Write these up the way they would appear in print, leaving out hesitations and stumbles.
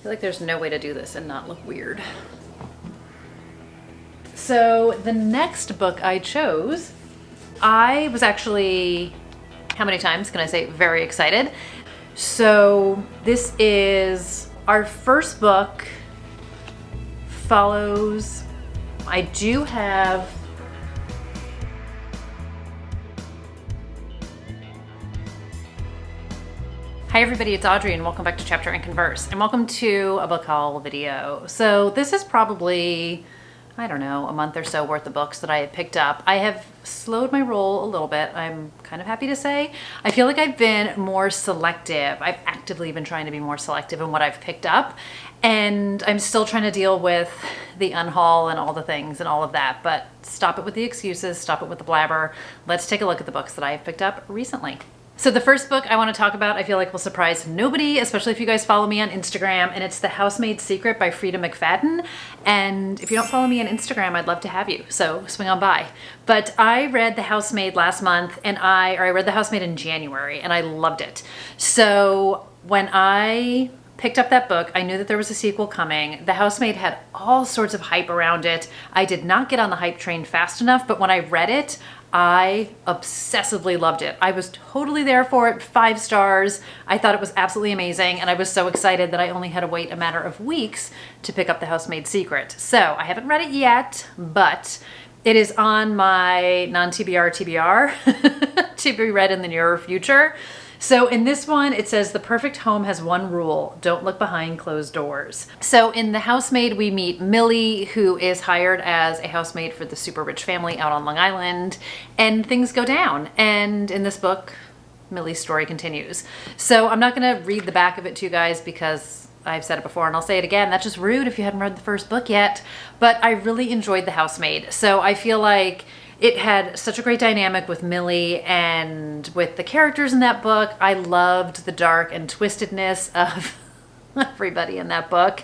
feel like there's no way to do this and not look weird. So the next book I chose, I was actually, how many times can I say, very excited. So this is our first book, follows, I do have, hi everybody, it's Audrey and welcome back to Chapter and Converse and welcome to a book haul video. So this is probably, I don't know, a month or so worth of books that I have picked up. I have slowed my roll a little bit, I'm kind of happy to say. I feel like I've been more selective. I've actively been trying to be more selective in what I've picked up, and I'm still trying to deal with the unhaul and all the things and all of that, but stop it with the excuses, stop it with the blabber. Let's take a look at the books that I have picked up recently. So the first book I want to talk about, I feel like will surprise nobody, especially if you guys follow me on Instagram, and it's The Housemaid's Secret by Frida McFadden. And if you don't follow me on Instagram, I'd love to have you, so swing on by. But I read The Housemaid last month, and I read The Housemaid in January, and I loved it. So when I picked up that book, I knew that there was a sequel coming. The Housemaid had all sorts of hype around it. I did not get on the hype train fast enough, but when I read it, I obsessively loved it. I was totally there for it, 5 stars. I thought it was absolutely amazing, and I was so excited that I only had to wait a matter of weeks to pick up The Housemaid's Secret. So I haven't read it yet, but it is on my non-TBR TBR to be read in the nearer future. So in this one, it says the perfect home has one rule: don't look behind closed doors. So in The Housemaid, we meet Millie, who is hired as a housemaid for the super rich family out on Long Island, and things go down. And in this book, Millie's story continues. So I'm not gonna read the back of it to you guys because I've said it before and I'll say it again. That's just rude if you hadn't read the first book yet. But I really enjoyed The Housemaid. So I feel like it had such a great dynamic with Millie and with the characters in that book. I loved the dark and twistedness of everybody in that book.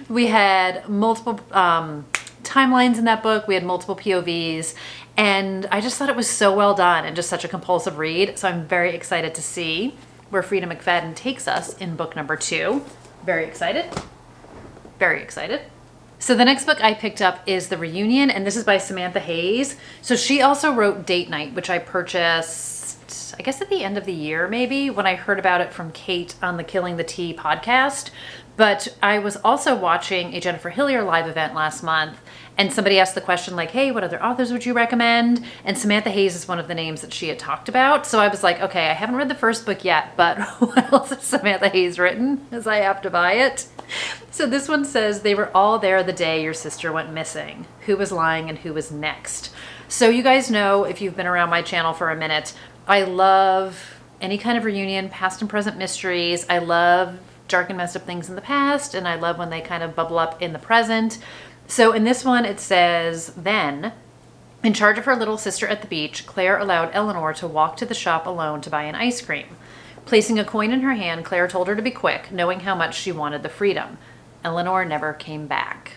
We had multiple timelines in that book. We had multiple POVs, and I just thought it was so well done and just such a compulsive read. So I'm very excited to see where Frida McFadden takes us in book number 2. Very excited. Very excited. So the next book I picked up is The Reunion, and this is by Samantha Hayes. So she also wrote Date Night, which I purchased, I guess at the end of the year maybe, when I heard about it from Kate on the Killing the Tea podcast. But I was also watching a Jennifer Hillier live event last month, and somebody asked the question like, hey, what other authors would you recommend? And Samantha Hayes is one of the names that she had talked about. So I was like, okay, I haven't read the first book yet, but what else has Samantha Hayes written? As I have to buy it. So this one says, they were all there the day your sister went missing. Who was lying and who was next? So you guys know, if you've been around my channel for a minute, I love any kind of reunion, past and present mysteries. I love dark and messed up things in the past, and I love when they kind of bubble up in the present. So in this one, it says, then, in charge of her little sister at the beach, Claire allowed Eleanor to walk to the shop alone to buy an ice cream. Placing a coin in her hand, Claire told her to be quick, knowing how much she wanted the freedom. Eleanor never came back.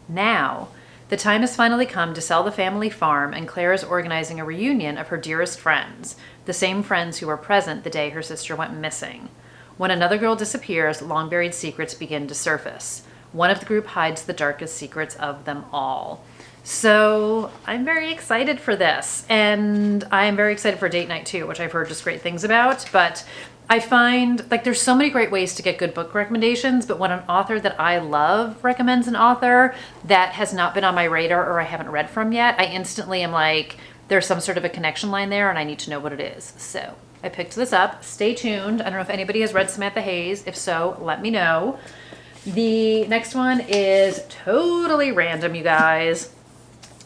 Now, the time has finally come to sell the family farm, and Claire is organizing a reunion of her dearest friends, the same friends who were present the day her sister went missing. When another girl disappears, long-buried secrets begin to surface. One of the group hides the darkest secrets of them all. So I'm very excited for this, and I'm very excited for Date Night too, which I've heard just great things about. But I find like there's so many great ways to get good book recommendations, but when an author that I love recommends an author that has not been on my radar or I haven't read from yet, I instantly am like, there's some sort of a connection line there and I need to know what it is. So I picked this up. Stay tuned. I don't know if anybody has read Samantha Hayes. If so, let me know. The next one is totally random, you guys.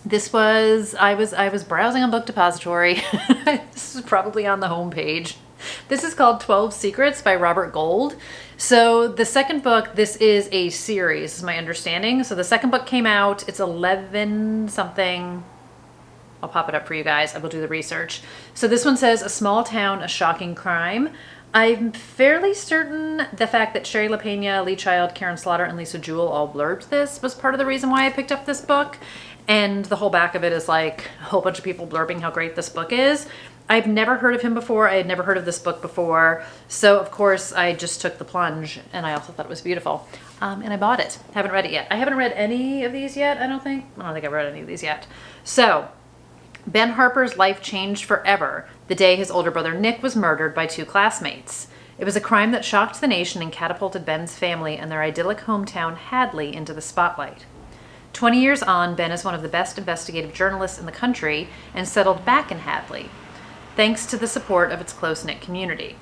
This was, I was browsing on Book Depository. This is probably on the homepage. This is called 12 Secrets by Robert Gold. So the second book, this is a series, is my understanding. So the second book came out, it's 11 something. I'll pop it up for you guys. I will do the research. So this one says, a small town, a shocking crime. I'm fairly certain the fact that Sherry LaPena, Lee Child, Karen Slaughter, and Lisa Jewell all blurbed this was part of the reason why I picked up this book. And the whole back of it is like a whole bunch of people blurbing how great this book is. I've never heard of him before. I had never heard of this book before. So of course I just took the plunge, and I also thought it was beautiful. And I bought it. Haven't read it yet. I haven't read any of these yet, I don't think. I don't think I've read any of these yet. So Ben Harper's life changed forever the day his older brother Nick was murdered by 2 classmates. It was a crime that shocked the nation and catapulted Ben's family and their idyllic hometown Hadley into the spotlight. 20 years on, Ben is one of the best investigative journalists in the country and settled back in Hadley, thanks to the support of its close-knit community.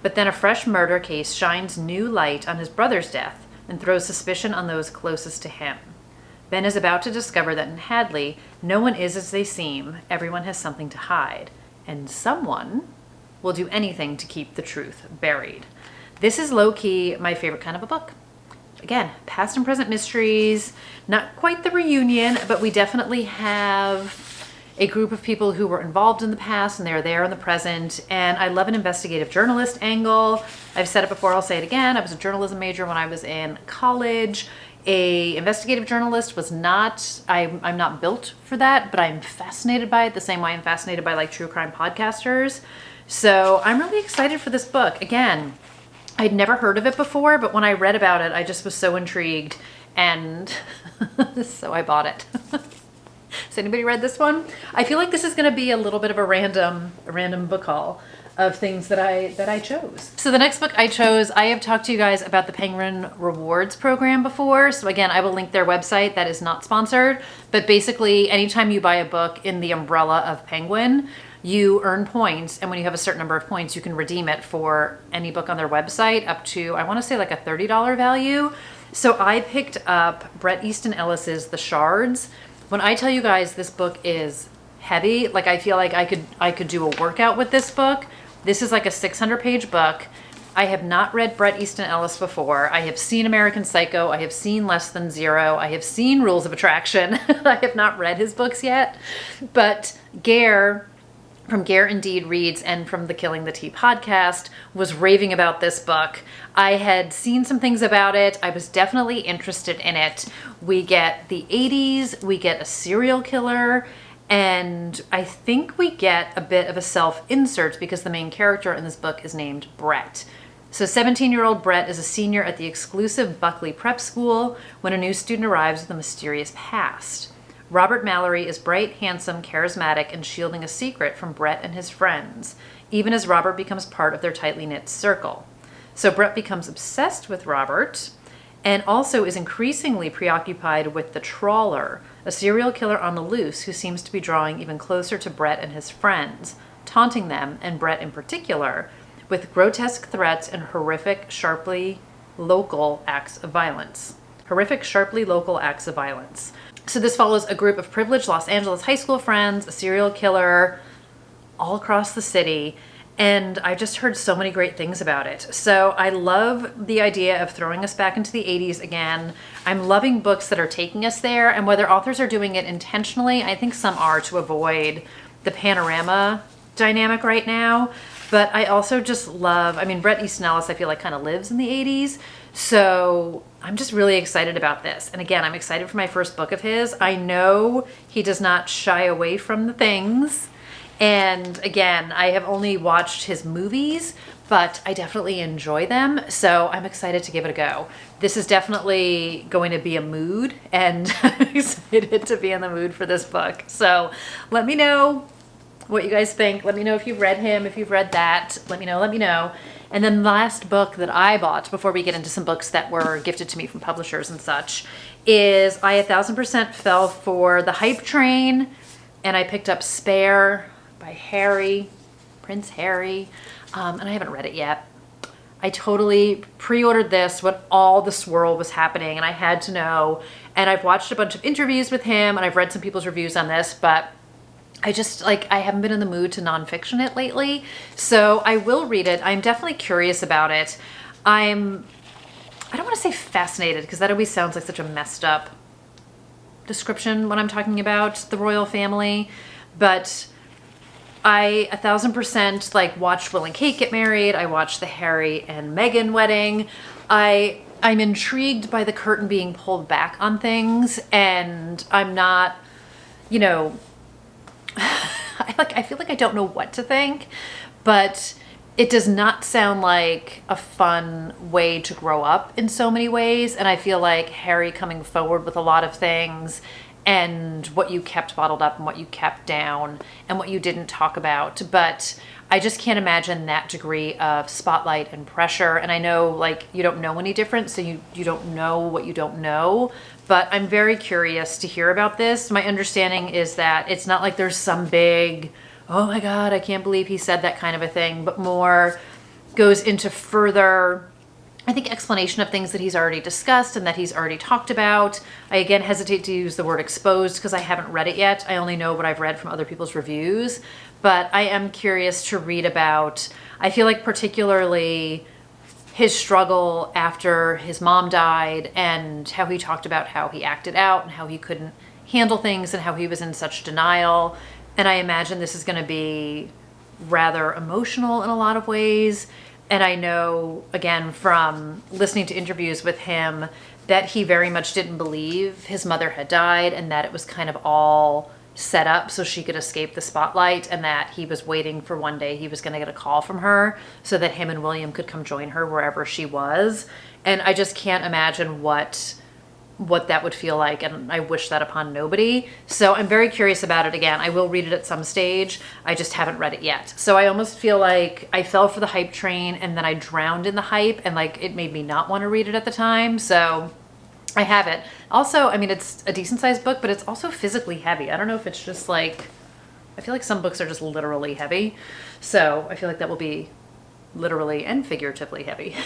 But then a fresh murder case shines new light on his brother's death and throws suspicion on those closest to him. Ben is about to discover that in Hadley, no one is as they seem, everyone has something to hide, and someone will do anything to keep the truth buried. This is low-key my favorite kind of a book. Again, past and present mysteries, not quite the reunion, but we definitely have a group of people who were involved in the past and they're there in the present. And I love an investigative journalist angle. I've said it before, I'll say it again. I was a journalism major when I was in college. A investigative journalist was not, I'm not built for that, but I'm fascinated by it the same way I'm fascinated by like true crime podcasters. So I'm really excited for this book. Again, I'd never heard of it before, but when I read about it, I just was so intrigued, and so I bought it. Has anybody read this one? I feel like this is going to be a little bit of a random book haul of things that I chose. So the next book I chose, I have talked to you guys about the Penguin Rewards program before. So again, I will link their website. That is not sponsored, but basically anytime you buy a book in the umbrella of Penguin, you earn points, and when you have a certain number of points, you can redeem it for any book on their website up to, I want to say like a $30 value. So I picked up Bret Easton Ellis's The Shards. When I tell you guys this book is heavy, like I feel like I could do a workout with this book. This is like a 600-page book. I have not read Bret Easton Ellis before. I have seen American Psycho. I have seen Less Than Zero. I have seen Rules of Attraction. I have not read his books yet, but Gare from Gare Indeed Reads and from the Killing the Tea podcast was raving about this book. I had seen some things about it. I was definitely interested in it. We get the 80s, we get a serial killer, and I think we get a bit of a self-insert because the main character in this book is named Brett. So 17-year-old Brett is a senior at the exclusive Buckley Prep School when a new student arrives with a mysterious past. Robert Mallory is bright, handsome, charismatic, and shielding a secret from Brett and his friends, even as Robert becomes part of their tightly knit circle. So Brett becomes obsessed with Robert and also is increasingly preoccupied with the Trawler, a serial killer on the loose who seems to be drawing even closer to Brett and his friends, taunting them, and Brett in particular, with grotesque threats and horrific, sharply local acts of violence. So this follows a group of privileged Los Angeles high school friends, a serial killer, all across the city, and I just heard so many great things about it. So I love the idea of throwing us back into the 80s again. I'm loving books that are taking us there, and whether authors are doing it intentionally, I think some are to avoid the panorama dynamic right now. But I also just love, I mean, Bret Easton Ellis, I feel like kind of lives in the 80s. So I'm just really excited about this. And again, I'm excited for my first book of his. I know he does not shy away from the things. And again, I have only watched his movies, but I definitely enjoy them. So I'm excited to give it a go. This is definitely going to be a mood, and I'm excited to be in the mood for this book. So let me know what you guys think. Let me know if you've read him, if you've read that. Let me know. And then the last book that I bought, before we get into some books that were gifted to me from publishers and such, is I 1000% fell for the hype train, and I picked up Spare by Prince Harry, and I haven't read it yet. I totally pre-ordered this when all the swirl was happening, and I had to know, and I've watched a bunch of interviews with him, and I've read some people's reviews on this, but I haven't been in the mood to nonfiction it lately, so I will read it. I'm definitely curious about it. I don't want to say fascinated, because that always sounds like such a messed up description when I'm talking about the royal family, but I 1000% watched Will and Kate get married. I watched the Harry and Meghan wedding. I'm intrigued by the curtain being pulled back on things, and I'm not you know, I feel like I don't know what to think, but it does not sound like a fun way to grow up in so many ways. And I feel like Harry coming forward with a lot of things, and what you kept bottled up and what you kept down and what you didn't talk about. But I just can't imagine that degree of spotlight and pressure. And I know, like, you don't know any different, so you don't know what you don't know. But I'm very curious to hear about this. My understanding is that it's not like there's some big, oh my God, I can't believe he said that kind of a thing, but more goes into further, I think, explanation of things that he's already discussed and that he's already talked about. I again hesitate to use the word exposed because I haven't read it yet. I only know what I've read from other people's reviews, but I am curious to read about, I feel like particularly his struggle after his mom died, and how he talked about how he acted out and how he couldn't handle things and how he was in such denial. And I imagine this is going to be rather emotional in a lot of ways. And I know, again, from listening to interviews with him, that he very much didn't believe his mother had died, and that it was kind of all set up so she could escape the spotlight, and that he was waiting for one day he was going to get a call from her so that him and William could come join her wherever she was. And I just can't imagine what that would feel like, and I wish that upon nobody. So I'm very curious about it. Again, I will read it at some stage. I just haven't read it yet. So I almost feel like I fell for the hype train and then I drowned in the hype, and like it made me not want to read it at the time. So I have it. Also, I mean, it's a decent sized book, but it's also physically heavy. I don't know if it's just like, I feel like some books are just literally heavy. So I feel like that will be literally and figuratively heavy.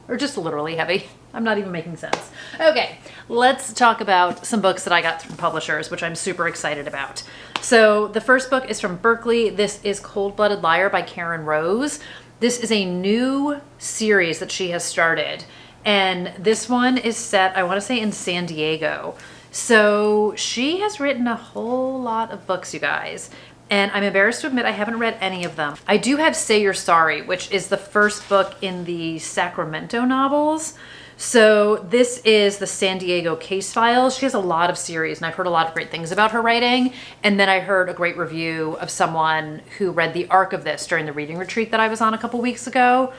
Or just literally heavy. I'm not even making sense. Okay, let's talk about some books that I got from publishers, which I'm super excited about. So the first book is from Berkeley. This is Cold Blooded Liar by Karen Rose. This is a new series that she has started. And this one is set, I want to say, in San Diego. So she has written a whole lot of books, you guys. And I'm embarrassed to admit I haven't read any of them. I do have Say You're Sorry, which is the first book in the Sacramento novels. So this is the San Diego case files. She has a lot of series, and I've heard a lot of great things about her writing. And then I heard a great review of someone who read the arc of this during the reading retreat that I was on a couple weeks ago.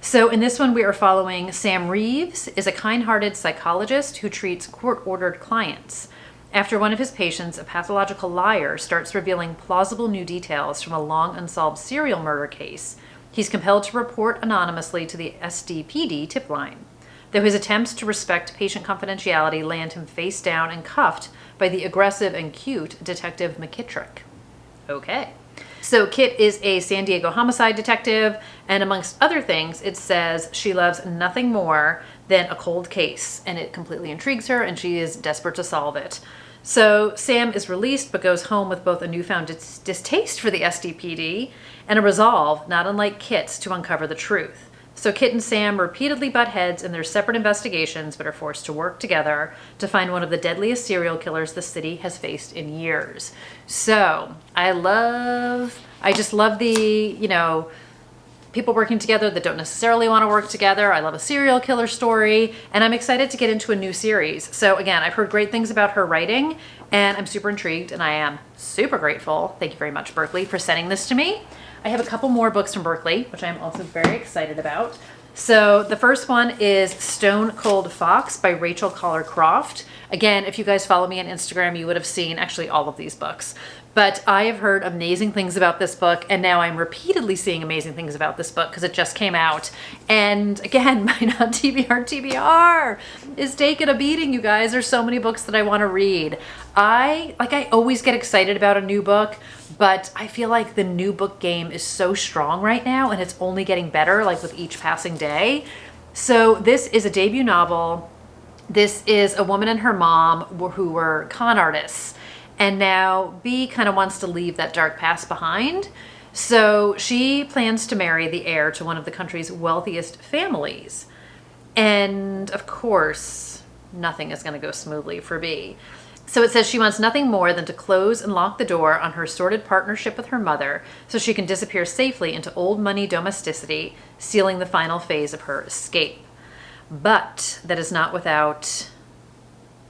So in this one, we are following Sam Reeves, is a kind-hearted psychologist who treats court-ordered clients. After one of his patients, a pathological liar, starts revealing plausible new details from a long unsolved serial murder case, he's compelled to report anonymously to the SDPD tip line. Though his attempts to respect patient confidentiality land him face down and cuffed by the aggressive and cute Detective McKittrick. Okay. So Kit is a San Diego homicide detective, and amongst other things, it says she loves nothing more than a cold case, and it completely intrigues her, and she is desperate to solve it. So Sam is released, but goes home with both a newfound distaste for the SDPD and a resolve, not unlike Kit's, to uncover the truth. So Kit and Sam repeatedly butt heads in their separate investigations, but are forced to work together to find one of the deadliest serial killers the city has faced in years. So I just love the, people working together that don't necessarily want to work together. I love a serial killer story, and I'm excited to get into a new series. So again, I've heard great things about her writing, and I'm super intrigued, and I am super grateful. Thank you very much, Berkeley, for sending this to me. I have a couple more books from Berkeley, which I'm also very excited about. So the first one is Stone Cold Fox by Rachel Collar Croft. Again, if you guys follow me on Instagram, you would have seen actually all of these books. But I have heard amazing things about this book, and now I'm repeatedly seeing amazing things about this book because it just came out. And again, my non-TBR TBR is taking a beating, you guys. There's so many books that I want to read. I always get excited about a new book, but I feel like the new book game is so strong right now, and it's only getting better like with each passing day. So this is a debut novel. This is a woman and her mom who were con artists. And now B kind of wants to leave that dark past behind. So she plans to marry the heir to one of the country's wealthiest families. And of course, nothing is going to go smoothly for B. So it says she wants nothing more than to close and lock the door on her sordid partnership with her mother so she can disappear safely into old money domesticity, sealing the final phase of her escape. But that is not without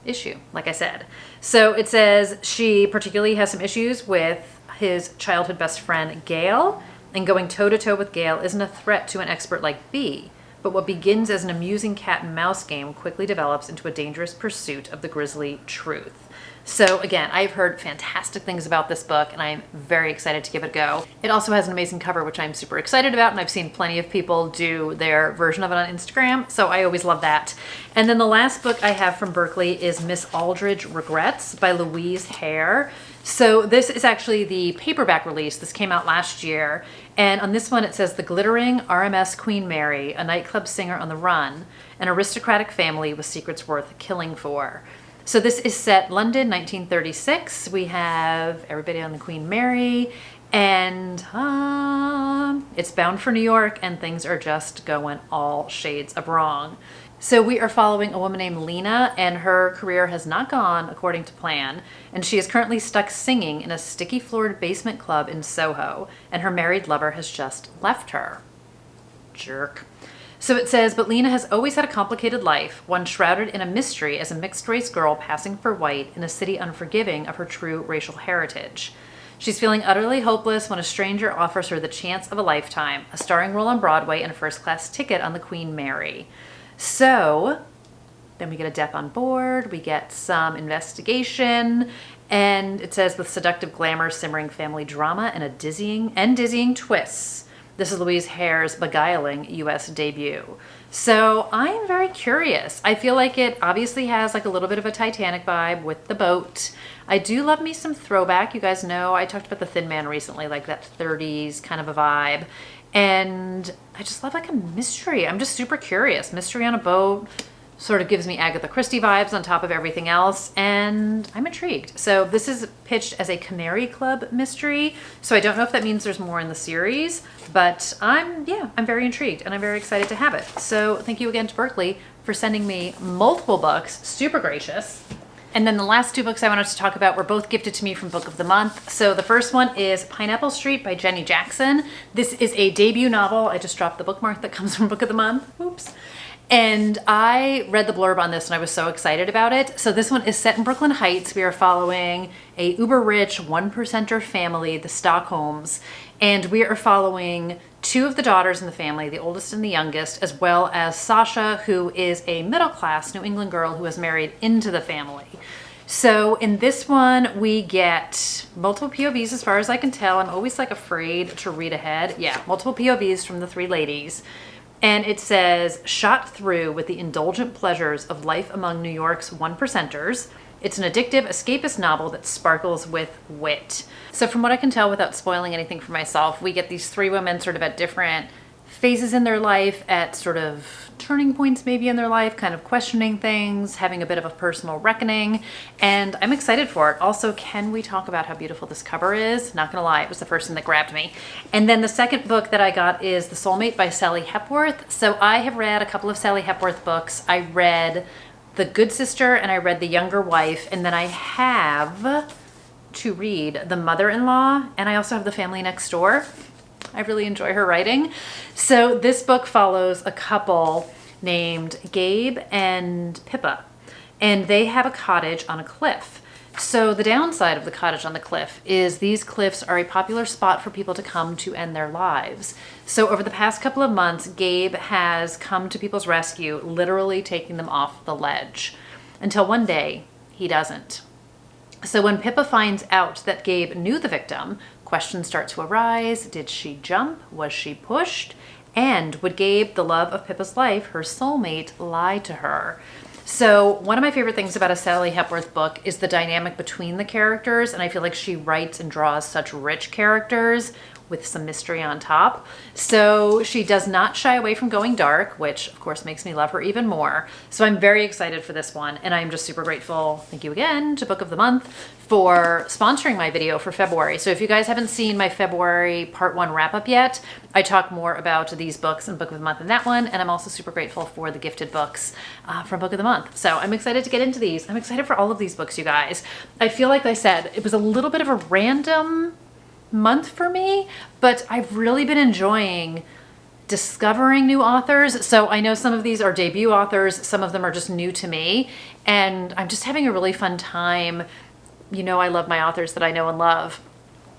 issue, like I said. So it says she particularly has some issues with his childhood best friend, Gail, and going toe-to-toe with Gail isn't a threat to an expert like B, but what begins as an amusing cat and mouse game quickly develops into a dangerous pursuit of the grisly truth. So again, I've heard fantastic things about this book and I'm very excited to give it a go. It also has an amazing cover, which I'm super excited about, and I've seen plenty of people do their version of it on Instagram, so I always love that. And then the last book I have from Berkeley is Miss Aldridge Regrets by Louise Hare. So this is actually the paperback release. This came out last year. And on this one it says, the glittering RMS Queen Mary, a nightclub singer on the run, an aristocratic family with secrets worth killing for. So this is set London, 1936. We have everybody on the Queen Mary, and it's bound for New York, and things are just going all shades of wrong. So we are following a woman named Lena, and her career has not gone according to plan, and she is currently stuck singing in a sticky-floored basement club in Soho, and her married lover has just left her. Jerk. So it says, but Lena has always had a complicated life, one shrouded in a mystery as a mixed-race girl passing for white in a city unforgiving of her true racial heritage. She's feeling utterly hopeless when a stranger offers her the chance of a lifetime, a starring role on Broadway and a first-class ticket on the Queen Mary. So then we get a death on board, we get some investigation, and it says with seductive glamour, simmering family drama, and dizzying twists. This is Louise Hare's beguiling U.S. debut. So I'm very curious. I feel like it obviously has like a little bit of a Titanic vibe with the boat. I do love me some throwback. You guys know I talked about The Thin Man recently, like that 30s kind of a vibe. And I just love like a mystery. I'm just super curious. Mystery on a boat sort of gives me Agatha Christie vibes on top of everything else, and I'm intrigued. So this is pitched as a Canary Club mystery, so I don't know if that means there's more in the series, but I'm very intrigued and I'm very excited to have it. So thank you again to Berkeley for sending me multiple books, super gracious. And then the last two books I wanted to talk about were both gifted to me from Book of the Month. So the first one is Pineapple Street by Jenny Jackson. This is a debut novel. I just dropped the bookmark that comes from Book of the Month. Oops. And I read the blurb on this and I was so excited about it. So this one is set in Brooklyn Heights. We are following a uber-rich one-percenter family, the Stockholms, and we are following two of the daughters in the family, the oldest and the youngest, as well as Sasha, who is a middle-class New England girl who has married into the family. So in this one, we get multiple POVs as far as I can tell. I'm always like afraid to read ahead. Yeah, multiple POVs from the three ladies. And it says, shot through with the indulgent pleasures of life among New York's one-percenters. It's an addictive, escapist novel that sparkles with wit. So from what I can tell without spoiling anything for myself, we get these three women sort of at different phases in their life, at sort of turning points maybe in their life, kind of questioning things, having a bit of a personal reckoning, and I'm excited for it. Also, can we talk about how beautiful this cover is? Not gonna lie, it was the first thing that grabbed me. And then the second book that I got is The Soulmate by Sally Hepworth. So I have read a couple of Sally Hepworth books. I read The Good Sister and I read The Younger Wife, and then I have to read The Mother-in-Law, and I also have The Family Next Door. I really enjoy her writing. So this book follows a couple named Gabe and Pippa, and they have a cottage on a cliff. So the downside of the cottage on the cliff is these cliffs are a popular spot for people to come to end their lives. So over the past couple of months, Gabe has come to people's rescue, literally taking them off the ledge, until one day he doesn't. So when Pippa finds out that Gabe knew the victim, questions start to arise. Did she jump? Was she pushed? And would Gabe, the love of Pippa's life, her soulmate, lie to her? So one of my favorite things about a Sally Hepworth book is the dynamic between the characters, and I feel like she writes and draws such rich characters with some mystery on top. So she does not shy away from going dark, which of course makes me love her even more. So I'm very excited for this one, and I'm just super grateful, thank you again, to Book of the Month for sponsoring my video for February. So if you guys haven't seen my February part 1 wrap up yet, I talk more about these books in Book of the Month in that one, and I'm also super grateful for the gifted books from Book of the Month. So I'm excited to get into these. I'm excited for all of these books, you guys. I feel like I said, it was a little bit of a random month for me, but I've really been enjoying discovering new authors. So I know some of these are debut authors, some of them are just new to me, and I'm just having a really fun time. You know, I love my authors that I know and love,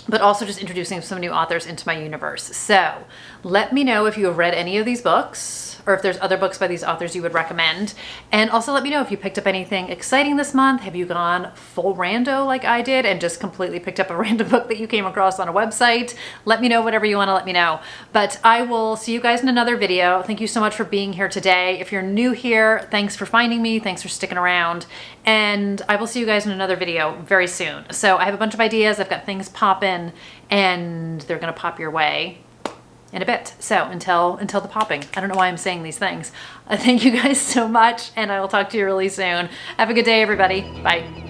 but also just introducing some new authors into my universe. So let me know if you have read any of these books, or if there's other books by these authors you would recommend. And also let me know if you picked up anything exciting this month. Have you gone full rando like I did and just completely picked up a random book that you came across on a website? Let me know whatever you want to let me know. But I will see you guys in another video. Thank you so much for being here today. If you're new here, thanks for finding me. Thanks for sticking around. And I will see you guys in another video very soon. So I have a bunch of ideas. I've got things popping, and they're going to pop your way in a bit. So until the popping, I don't know why I'm saying these things. Thank you guys so much, and I will talk to you really soon. Have a good day, everybody. Bye.